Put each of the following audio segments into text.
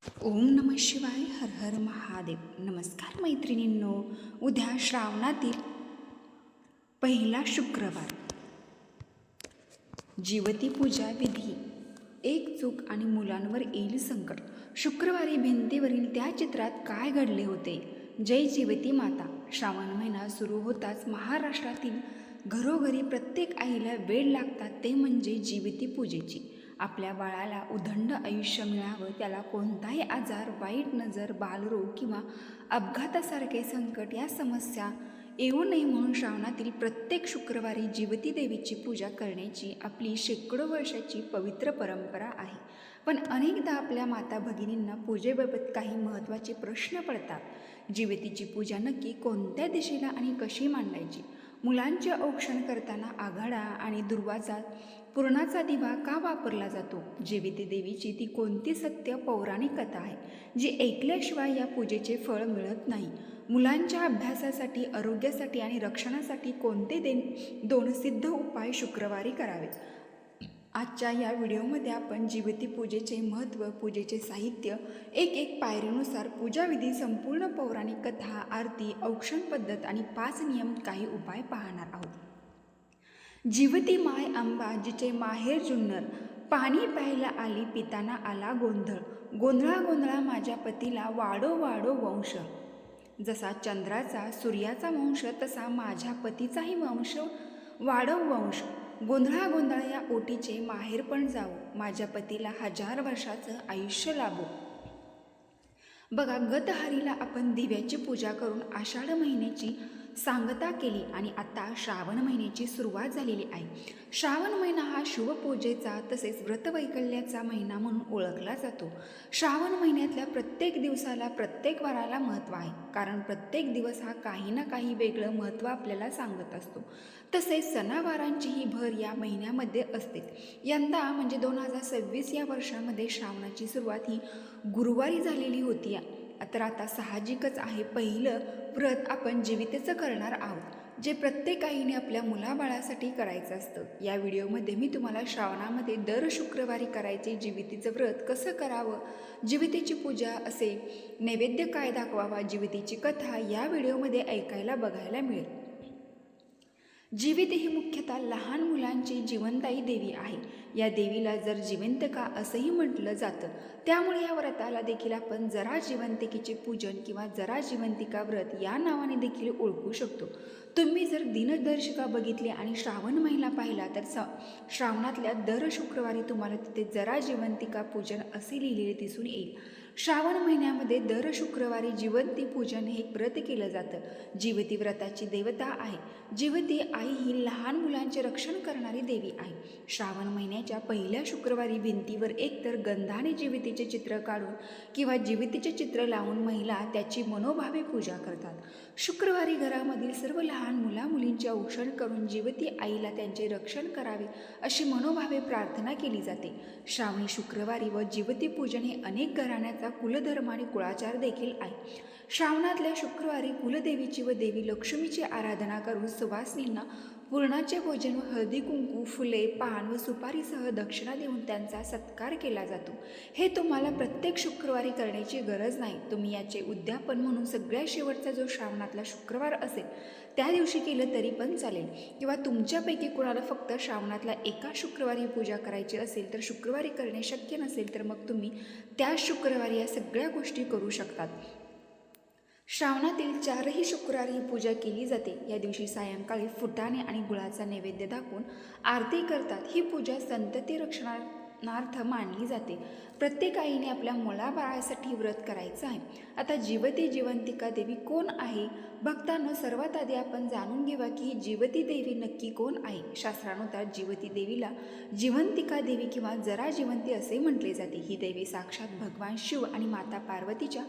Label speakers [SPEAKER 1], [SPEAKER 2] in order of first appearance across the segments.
[SPEAKER 1] ओम नमः शिवाय. हर हर महादेव. नमस्कार मैत्रिणींनो. उद्या श्रावणातील पहिला शुक्रवार. जीवती पूजा विधी. एक चूक आणि मुलांवर येईल संकट. शुक्रवारी भिंतीवरील त्या चित्रात काय घडले होते? जय जीवती माता. श्रावण महिना सुरू होताच महाराष्ट्रातील घरोघरी प्रत्येक आईला वेळ लागतात ते म्हणजे जीवती पूजेची. आपल्या बाळाला उदंड आयुष्य मिळावं, त्याला कोणताही आजार, वाईट नजर, बालरोग किंवा अपघातासारखे संकट या समस्या येऊ नये म्हणून श्रावणातील प्रत्येक शुक्रवारी जीवती देवीची पूजा करण्याची आपली शेकडो वर्षाची पवित्र परंपरा आहे. पण अनेकदा आपल्या माता भगिनींना पूजेबाबत काही महत्त्वाचे प्रश्न पडतात. जीवतीची पूजा नक्की कोणत्या दिशेला आणि कशी मांडायची? मुलांचे औक्षण करताना आघाडा आणि दुर्वाचा पुरणाचा दिवा का वापरला जातो? जीवती देवीची ती कोणती सत्य पौराणिक कथा आहे जी ऐकल्याशिवाय या पूजेचे फळ मिळत नाही? मुलांच्या अभ्यासासाठी, आरोग्यासाठी आणि रक्षणासाठी कोणते दोन सिद्ध उपाय शुक्रवारी करावे? आजच्या या व्हिडिओमध्ये आपण जीवती पूजेचे महत्त्व, पूजेचे साहित्य, एक पायरीनुसार पूजाविधी, संपूर्ण पौराणिक कथा, आरती, औक्षण पद्धत आणि 5 नियम, काही उपाय पाहणार आहोत. जीवती माय अंबा, जिचे माहेर जुन्नर, पाणी प्यायला आली पिताना आला गोंधळ. गोंधळा गोंधळा माझ्या पतीला वाडो वाडो वंश. जसा चंद्राचा सूर्याचा वंश तसा माझ्या पतीचाही वंश वाढव वंश. गोंधळा गोंधळा या ओटीचे माहेर पण जावो, माझ्या पतीला 1000 वर्षाचं आयुष्य लाभो. बघा, गतहरीला आपण दिव्याची पूजा करून आषाढ महिन्याची सांगता केली आणि आता श्रावण महिन्याची सुरुवात झालेली आहे. श्रावण महिना हा शिवपूजेचा तसेच व्रतवैकल्याचा महिना म्हणून ओळखला जातो. श्रावण महिन्यातल्या प्रत्येक दिवसाला, प्रत्येक वाराला महत्त्व आहे, कारण प्रत्येक दिवस हा काही ना काही वेगळं महत्त्व आपल्याला सांगत असतो. तसेच सणावारांचीही भर या महिन्यामध्ये असते. यंदा म्हणजे 2026 या वर्षामध्ये श्रावणाची सुरुवात ही गुरुवारी झालेली होती. तर आता साहजिकच आहे, पहिलं व्रत आपण जीवितेचं करणार आहोत, जे प्रत्येक आईने आपल्या मुलाबाळासाठी करायचं असतं. या व्हिडिओमध्ये मी तुम्हाला श्रावणामध्ये दर शुक्रवारी करायचे जीवितीचं व्रत कसं करावं, जीवितेची पूजा असे नैवेद्य काय दाखवावा, जीवितीची कथा या व्हिडिओमध्ये ऐकायला बघायला मिळेल. जीविती ही मुख्यतः लहान मुलांची जीवनदायी देवी आहे. या देवीला जर जिवंतिका असंही म्हटलं जातं. त्यामुळे या व्रताला देखील आपण जरा जिवंतिकेचे पूजन किंवा जरा जिवंतिका व्रत या नावाने देखील ओळखू शकतो. तुम्ही जर दिनदर्शिका बघितली आणि श्रावण महिना पाहिला तर श्रावणातल्या दर शुक्रवारी तुम्हाला तिथे जरा जिवंतिका पूजन असे लिहिलेले दिसून येईल. श्रावण महिन्यामध्ये दर शुक्रवारी जीवंती पूजन हे व्रत केलं जातं. जीवती व्रताची देवता आहे. जीवती आई ही लहान मुलांचे रक्षण करणारी देवी आहे. श्रावण महिन्याच्या पहिल्या शुक्रवारी भिंतीवर एकतर गंधाने जीवितीचे चित्र काढून किंवा जीवितीचे चित्र लावून महिला त्याची मनोभावे पूजा करतात. शुक्रवारी घरामधील सर्व लहान मुलामुलींचे औक्षण करून जीवती आईला त्यांचे रक्षण करावे अशी मनोभावे प्रार्थना केली जाते. श्रावणी शुक्रवारी व जीवती पूजन हे अनेक घराण्याचा कुलधर्म आणि कुळाचार देखील आहे. श्रावणातल्या शुक्रवारी कुलदेवीची व देवी लक्ष्मीची आराधना करून सुवासिनींना पुरणाचे भोजन व हळदी कुंकू, फुले, पान व सुपारीसह दक्षिणा देऊन त्यांचा सत्कार केला जातो. हे तुम्हाला प्रत्येक शुक्रवारी करण्याची गरज नाही. तुम्ही याचे उद्यापन म्हणून सगळ्यात शेवटचा जो श्रावणातला शुक्रवार असेल त्या दिवशी केलं तरी पण चालेल. किंवा तुमच्यापैकी कोणाला फक्त श्रावणातला एका शुक्रवारी पूजा करायची असेल तर शुक्रवारी करणे शक्य नसेल तर मग तुम्ही त्या शुक्रवारी या सगळ्या गोष्टी करू शकतात. श्रावणातील 4ही शुक्रवारी ही पूजा केली जाते. या दिवशी सायंकाळी फुटाणे आणि गुळाचा नैवेद्य दाखवून आरती करतात. ही पूजा संतती रक्षणार्थ मानली जाते. प्रत्येक आईने आपल्या मुलाबाळासाठी व्रत करायचं आहे. आता जीवती जिवंतिका देवी कोण आहे? भक्तांनो, सर्वात आधी आपण जाणून घेऊया की ही जीवती देवी नक्की कोण आहे. शास्त्रानुसार जीवती देवीला जिवंतिका देवी किंवा जरा जिवंती असे म्हटले जाते. ही देवी साक्षात भगवान शिव आणि माता पार्वतीच्या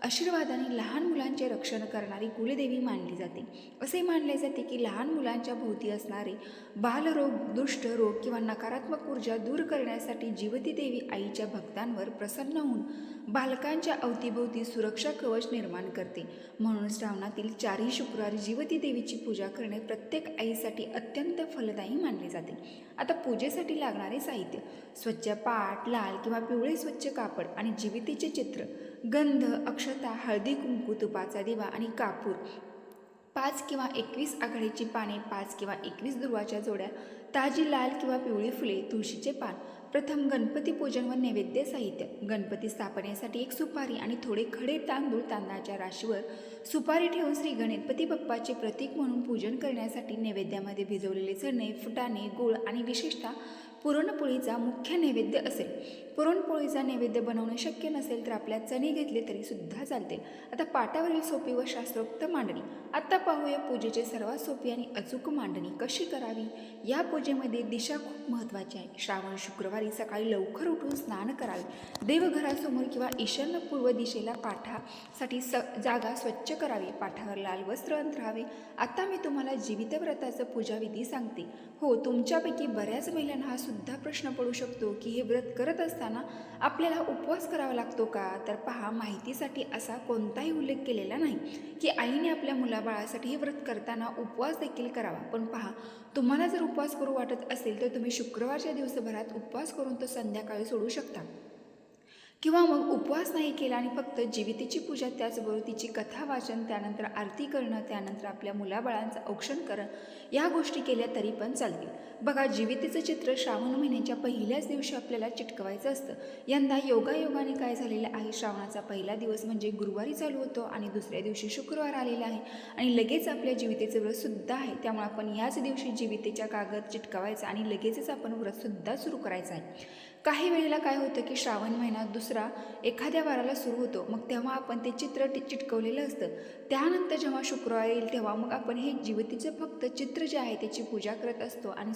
[SPEAKER 1] आशीर्वादाने लहान मुलांचे रक्षण करणारी कुलदेवी मानली जाते. असे मानले जाते की लहान मुलांच्या भोवती असणारे बालरोग, दुष्ट रोग किंवा नकारात्मक ऊर्जा दूर करण्यासाठी करण्यासाठी जिवती देवी आईच्या भक्तांवर प्रसन्न होऊन बालकांच्या अवतीभोवती सुरक्षा कवच निर्माण करते. म्हणून श्रावणातील 4ही शुक्रवारी जिवती देवीची पूजा करणे प्रत्येक आईसाठी अत्यंत फलदायी मानले जाते. आता पूजेसाठी लागणारे साहित्य: स्वच्छ पाट, लाल किंवा पिवळे स्वच्छ कापड आणि जिवितीचे चित्र, गंध, अक्षता, हळदी कुंकू, तुपाचा दिवा आणि कापूर, 5 किंवा 21 आघाडीची पाने, 5 किंवा 21 दुर्वाच्या जोड्या, ताजी लाल किंवा पिवळी फुले, तुळशीचे पान. प्रथम गणपती पूजन व नैवेद्य साहित्य: गणपती स्थापनेसाठी 1 सुपारी आणि थोडे खडे तांदूळ तांदळाच्या राशीवर सुपारी ठेवून श्री गणपती बाप्पाचे प्रतीक म्हणून पूजन करण्यासाठी नैवेद्यामध्ये भिजवलेले चणे, फुटाणे, गूळ आणि विशेषतः पुरणपोळीचा मुख्य नैवेद्य असेल. पुरणपोळीचा नैवेद्य बनवणं शक्य नसेल तर आपल्या चणे घेतले तरी सुद्धा चालते. आता पाटावरील सोपी व शास्त्रोक्त मांडणी. आता पाहूया पूजेची सर्वात सोपी आणि अचूक मांडणी कशी करावी. या पूजेमध्ये दिशा खूप महत्त्वाची आहे. श्रावण शुक्रवारी सकाळी लवकर उठून स्नान करावे. देवघरासमोर किंवा ईशान्य पूर्व दिशेला पाठासाठी जागा स्वच्छ करावी. पाठावर लाल वस्त्र अंथरावे. आता मी तुम्हाला जीवितव्रताचं पूजाविधी सांगते. हो, तुमच्यापैकी बऱ्याच महिलांना हा सुद्धा प्रश्न पडू शकतो की हे व्रत करत असताना आपल्याला उपवास करावा लागतो का? तर पहा, माहितीसाठी असा कोणताही उल्लेख केलेला नाही की आईने आपल्या मुलाबाळासाठी हे व्रत करताना उपवास देखील करावा. पण पहा, तुम्हाला जर उपवास करू वाटत असेल तर तुम्ही शुक्रवारच्या दिवसभरात उपवास करून तो संध्याकाळी सोडू शकता. किंवा मग उपवास नाही केला आणि फक्त जिवितीची पूजा, त्याचबरोबर तिची कथा वाचन, त्यानंतर आरती करणं, त्यानंतर आपल्या मुलाबाळांचं औक्षण करणं, या गोष्टी केल्या तरी पण चालतील. बघा, जिवितीचं चित्र श्रावण महिन्याच्या पहिल्याच दिवशी आपल्याला चिटकवायचं असतं. यंदा योगायोगाने काय झालेलं आहे, श्रावणाचा पहिला दिवस म्हणजे गुरुवारी चालू होतो आणि दुसऱ्या दिवशी शुक्रवार आलेला आहे आणि लगेच आपल्या जिवितीचं व्रतसुद्धा आहे. त्यामुळे आपण याच दिवशी जिवितीच्या कागद चिटकवायचा आणि लगेचच आपण व्रतसुद्धा सुरू करायचं आहे. काही वेळेला काय होतं की श्रावण महिना दुसरा एखाद्या वाराला सुरू होतो, मग तेव्हा आपण ते चित्र चिटकवलेलं असतं. त्यानंतर जेव्हा शुक्रवार येईल तेव्हा मग आपण हे जिवितीचं फक्त चित्र जे आहे त्याची पूजा करत असतो आणि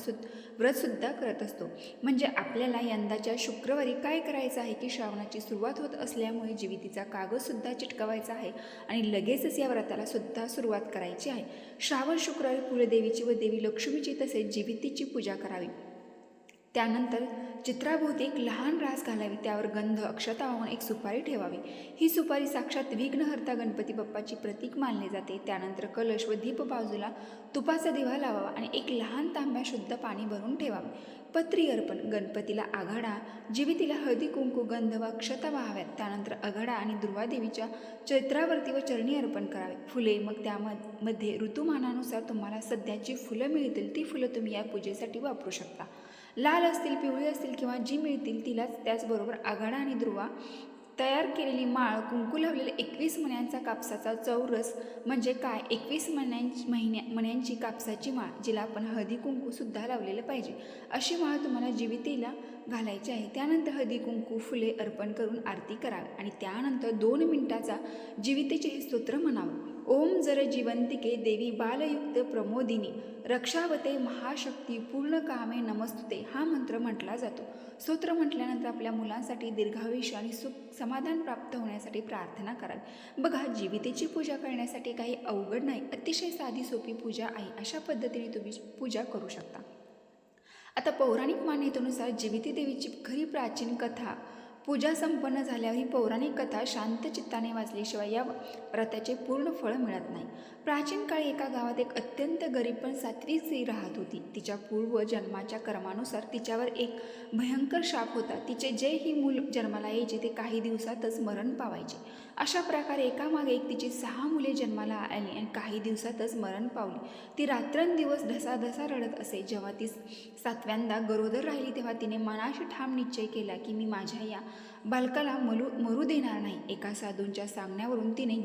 [SPEAKER 1] व्रतसुद्धा करत असतो. म्हणजे आपल्याला यंदाच्या शुक्रवारी काय करायचं आहे की श्रावणाची सुरुवात होत असल्यामुळे जिवितीचा कागदसुद्धा चिटकवायचा आहे आणि लगेचच या व्रताला सुद्धा सुरुवात करायची आहे. श्रावण शुक्रवारी कुलदेवीची व देवी लक्ष्मीची तसेच जिवितीची पूजा करावी. त्यानंतर चित्राभोवती एक लहान रास घालावी. त्यावर गंध, अक्षता वाहून 1 सुपारी ठेवावी. ही सुपारी साक्षात विघ्नहर्ता गणपती बाप्पाची प्रतीक मानले जाते. त्यानंतर कलश व दीप बाजूला तुपाचा दिवा लावावा आणि 1 लहान तांब्या शुद्ध पाणी भरून ठेवावे. पत्री अर्पण: गणपतीला आघाडा, जिवितीला हळदी कुंकू, गंध व अक्षता वाहाव्यात. त्यानंतर आघाडा आणि दुर्वादेवीच्या चित्रावरती व चरणी अर्पण करावे. फुले: मग त्यामध्ये ऋतुमानानुसार तुम्हाला सध्याची फुलं मिळतील ती फुलं तुम्ही या पूजेसाठी वापरू शकता. लाल असतील, पिवळी असतील किंवा जी मिळतील तिलाच. त्याचबरोबर आघाडा आणि दुर्वा, तयार केलेली माळ, कुंकू लावलेले 21 मण्यांचा कापसाचा चौरस म्हणजे काय, 21 मण्यांची कापसाची माळ, जिला आपण हळदी कुंकूसुद्धा लावलेलं पाहिजे, अशी माळ तुम्हाला जिवितीला घालायची आहे. त्यानंतर हळदी कुंकू, फुले अर्पण करून आरती करावी आणि त्यानंतर 2 मिनिटाचा जिवितीचे हे स्तोत्र म्हणावं. ओम जर जीवंतिके देवी बालयुक्त प्रमोदिनी रक्षावते महाशक्ती पूर्ण कामे नमस्तुते, हा मंत्र म्हटला जातो. स्तोत्र म्हटल्यानंतर आपल्या मुलांसाठी दीर्घायुष्य आणि सुख समाधान प्राप्त होण्यासाठी प्रार्थना करावी. बघा, जिवितीची पूजा करण्यासाठी काही अवघड नाही, अतिशय साधी सोपी पूजा आहे. अशा पद्धतीने तुम्ही पूजा करू शकता. आता पौराणिक मान्यतेनुसार जिविती देवीची खरी प्राचीन कथा पूजा संपन्न झाल्यावर ही पौराणिक कथा शांत चित्ताने वाचल्याशिवाय या व्रताचे पूर्ण फळ मिळत नाही. प्राचीन काळी एका गावात एक अत्यंत गरीब पण सात्विक स्त्री राहत होती. तिच्या पूर्व जन्माच्या कर्मानुसार तिच्यावर एक भयंकर शाप होता. तिचे जे ही मूल जन्माला यायचे ते काही दिवसातच मरण पावायचे. अशा प्रकारे एकामागे एक तिची 6 मुले जन्माला आली आणि काही दिवसातच मरण पावली. ती रात्रंदिवस ढसाढसा रडत असे. जेव्हा ती 7व्यांदा गरोदर राहिली तेव्हा तिने मनाशी ठाम निश्चय केला की मी माझ्या या बालकाला मरू देणार नाही. एका साधूंच्या सांगण्यावरून तिने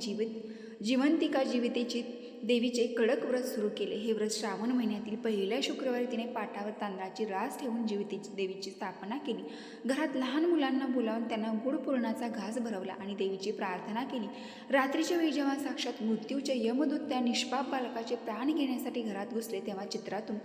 [SPEAKER 1] जिवंतिका जिवितेची देवीचे कडक व्रत सुरू केले. हे व्रत श्रावण महिन्यातील पहिल्या शुक्रवारी तिने पाटावर तांदळाची रास ठेवून जिवितीची देवीची स्थापना केली. घरात लहान मुलांना बोलावून त्यांना गुड पुरणाचा घास भरवला आणि देवीची प्रार्थना केली. रात्रीच्या वेळी जेव्हा साक्षात मृत्यूचे यमदूत त्या निष्पाप बालकाचे प्राण घेण्यासाठी घरात घुसले तेव्हा चित्रातून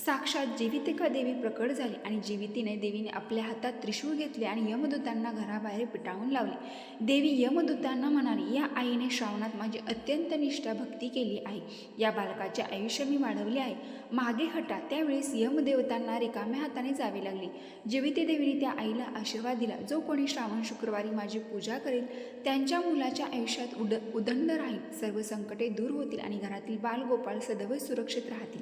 [SPEAKER 1] साक्षात जिवितिका देवी प्रकट झाली आणि देवीने आपल्या हातात त्रिशूळ घेतले आणि यमदूतांना घराबाहेर पिटाळून लावले. देवी यमदूतांना म्हणाली, या आईने श्रावणात माझी अत्यंत निष्ठा भक्ती केली आहे. या बालकाचे आयुष्य मी वाढवले आहे. मागे हटा. त्यावेळेस यमदेवतांना रिकाम्या हाताने जावे लागले. जीविती देवीने त्या आईला आशीर्वाद दिला, जो कोणी श्रावण शुक्रवारी माझी पूजा करेल त्यांच्या मुलाच्या आयुष्यात उदंड राहील, सर्व संकटे दूर होतील आणि घरातील बालगोपाळ सदैव सुरक्षित राहतील.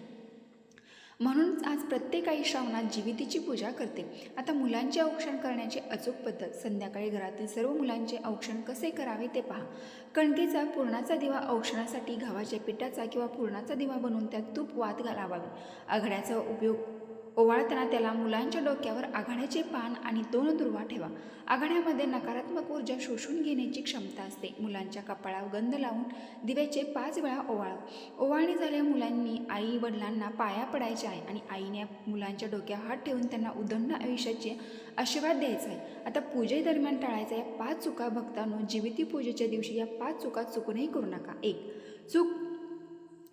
[SPEAKER 1] म्हणूनच आज प्रत्येक आई श्रावणात जीवितीची पूजा करते. आता मुलांचे औक्षण करण्याची अचूक पद्धत. संध्याकाळी घरातील सर्व मुलांचे औक्षण कसे करावे ते पहा. कणकेचा पुरणाचा दिवा औक्षणासाठी गव्हाच्या पिठाचा किंवा पुरणाचा दिवा बनवून त्यात तूप वात लावावे. आघाड्याचा उपयोग ओवाळताना त्याला मुलांच्या डोक्यावर आघाड्याचे पान आणि 2 दुर्वा ठेवा. आघाड्यामध्ये नकारात्मक ऊर्जा शोषून घेण्याची क्षमता असते. मुलांच्या कपाळावर गंध लावून दिव्याचे 5 वेळा ओवाळा. ओवाळणी झाल्या मुलांनी आई वडिलांना पाया पडायचे आहे आणि आईने मुलांच्या डोक्यावर हात ठेवून त्यांना उदंड आयुष्याचे आशीर्वाद द्यायचा आहे. आता पूजेदरम्यान टाळायचा या 5 चुका. भक्तांनो, जीविती पूजेच्या दिवशी या 5 चुका चुकूनही करू नका. 1. चूक.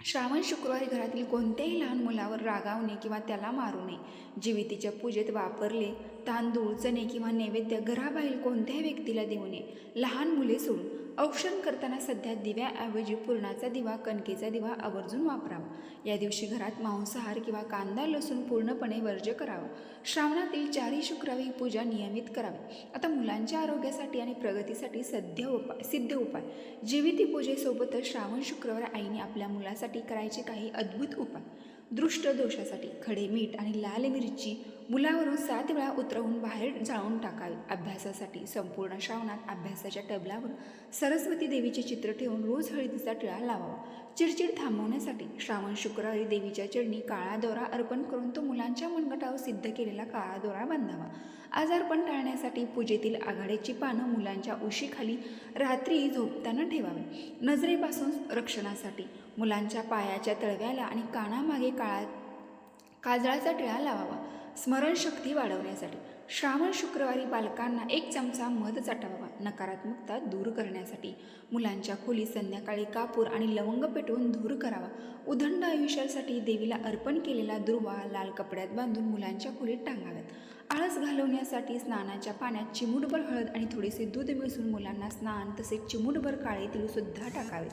[SPEAKER 1] श्रावण शुक्रवारी घरातील कोणत्याही लहान मुलावर रागावणे किंवा त्याला मारू नये. जीवितीच्या पूजेत वापरले तांदूळ, चणे किंवा नैवेद्य घराबाहेर कोणत्याही व्यक्तीला देऊ नये, लहान मुले सोडून. औक्षण करताना सध्या दिव्याऐवजी पुरणाचा दिवा, कणकेचा दिवा आवर्जून वापरावा. या दिवशी घरात मांसाहार किंवा कांदा लसूण पूर्णपणे वर्ज्य करावा. श्रावणातील 4 शुक्रवारी ही पूजा नियमित करावी. आता मुलांच्या आरोग्यासाठी आणि प्रगतीसाठी सिद्ध उपाय. जीविती पूजेसोबतच श्रावण शुक्रवार आईने आपल्या मुलासाठी करायचे काही अद्भुत उपाय. दृष्ट दोषासाठी खडे मीठ आणि लाल मिरची मुलावरून 7 वेळा उतरवून बाहेर जाळून टाकावी. अभ्यासासाठी संपूर्ण श्रावणात अभ्यासाच्या टेबलावर सरस्वती देवीचे चित्र ठेवून रोज हळदीचा टिळा लावावा. चिडचिड थांबवण्यासाठी श्रावण शुक्रवारी देवीच्या चरणी काळा दोरा अर्पण करून तो मुलांच्या मनगटावर सिद्ध केलेला काळा दोरा बांधावा. आजारपण टाळण्यासाठी पूजेतील आघाड्याची पानं मुलांच्या उशीखाली रात्री झोपताना ठेवावे. नजरेपासून रक्षणासाठी मुलांच्या पायाच्या तळव्याला आणि कानामागे काजळाचा टिळा लावावा. स्मरणशक्ती वाढवण्यासाठी श्रावण शुक्रवारी बालकांना 1 चमचा मध चाटवावा. नकारात्मकता दूर करण्यासाठी मुलांच्या खोलीत संध्याकाळी कापूर आणि लवंग पेटवून धूर करावा. उदंड आयुष्यासाठी देवीला अर्पण केलेला दुर्वा लाल कपड्यात बांधून मुलांच्या खोलीत टांगाव्यात. आळस घालवण्यासाठी स्नानाच्या पाण्यात चिमूटभर हळद आणि थोडेसे दूध मिसळून मुलांना स्नान तसेच चिमूटभर काळे तिळसुद्धा टाकावेत.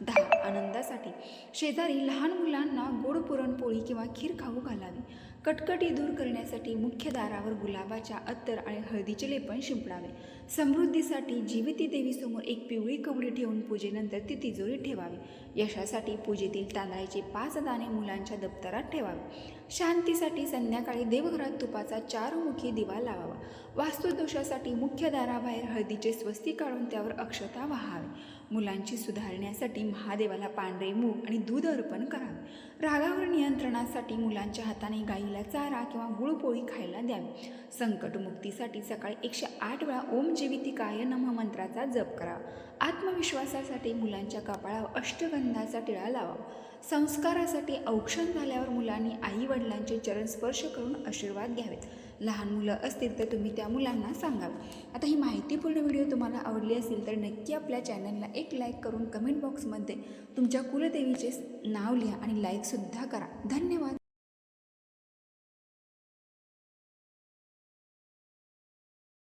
[SPEAKER 1] 10. आनंदासाठी शेजारी लहान मुलांना गोड पुरणपोळी किंवा खीर खाऊ घालावी. कटकटी दूर करण्यासाठी मुख्य दारावर गुलाबाच्या अत्तर आणि हळदीचे लेपन शिंपडावे. समृद्धीसाठी जीविती देवीसमोर एक पिवळी कवडी ठेवून पूजेनंतर ती तिजोरीत ठेवावी. यशासाठी पूजेतील तांदळाचे 5 दाणे मुलांच्या दप्तरात ठेवावे. शांतीसाठी संध्याकाळी देवघरात तुपाचा 4 मुखी दिवा लावावा. वास्तुदोषासाठी मुख्य दाराबाहेर हळदीचे स्वस्तिक काढून त्यावर अक्षता वाहावे. मुलांची सुधारण्यासाठी महादेवाला पांढरे मूग आणि दूध अर्पण करावे. रागावर नियंत्रणासाठी मुलांच्या हाताने गाईला चारा किंवा गुळपोळी खायला द्यावी. संकटमुक्तीसाठी सकाळी 108 वेळा ओम जीवितिकाय नमः मंत्राचा जप करावा. आत्मविश्वासासाठी मुलांच्या कपाळावर अष्टगंधाचा टिळा लावावा. संस्कारासाठी औक्षण झाल्यावर मुलांनी आई वडिलांचे चरण स्पर्श करून आशीर्वाद घ्यावेत. लहान मुलं असतील तर तुम्ही त्या मुलांना सांगावे. आता ही माहितीपूर्ण व्हिडिओ तुम्हाला आवडली असेल तर नक्की आपल्या चॅनलला एक लाईक करून कमेंट बॉक्समध्ये तुमच्या कुलदेवीचे नाव लिहा आणि लाईकसुद्धा करा. धन्यवाद.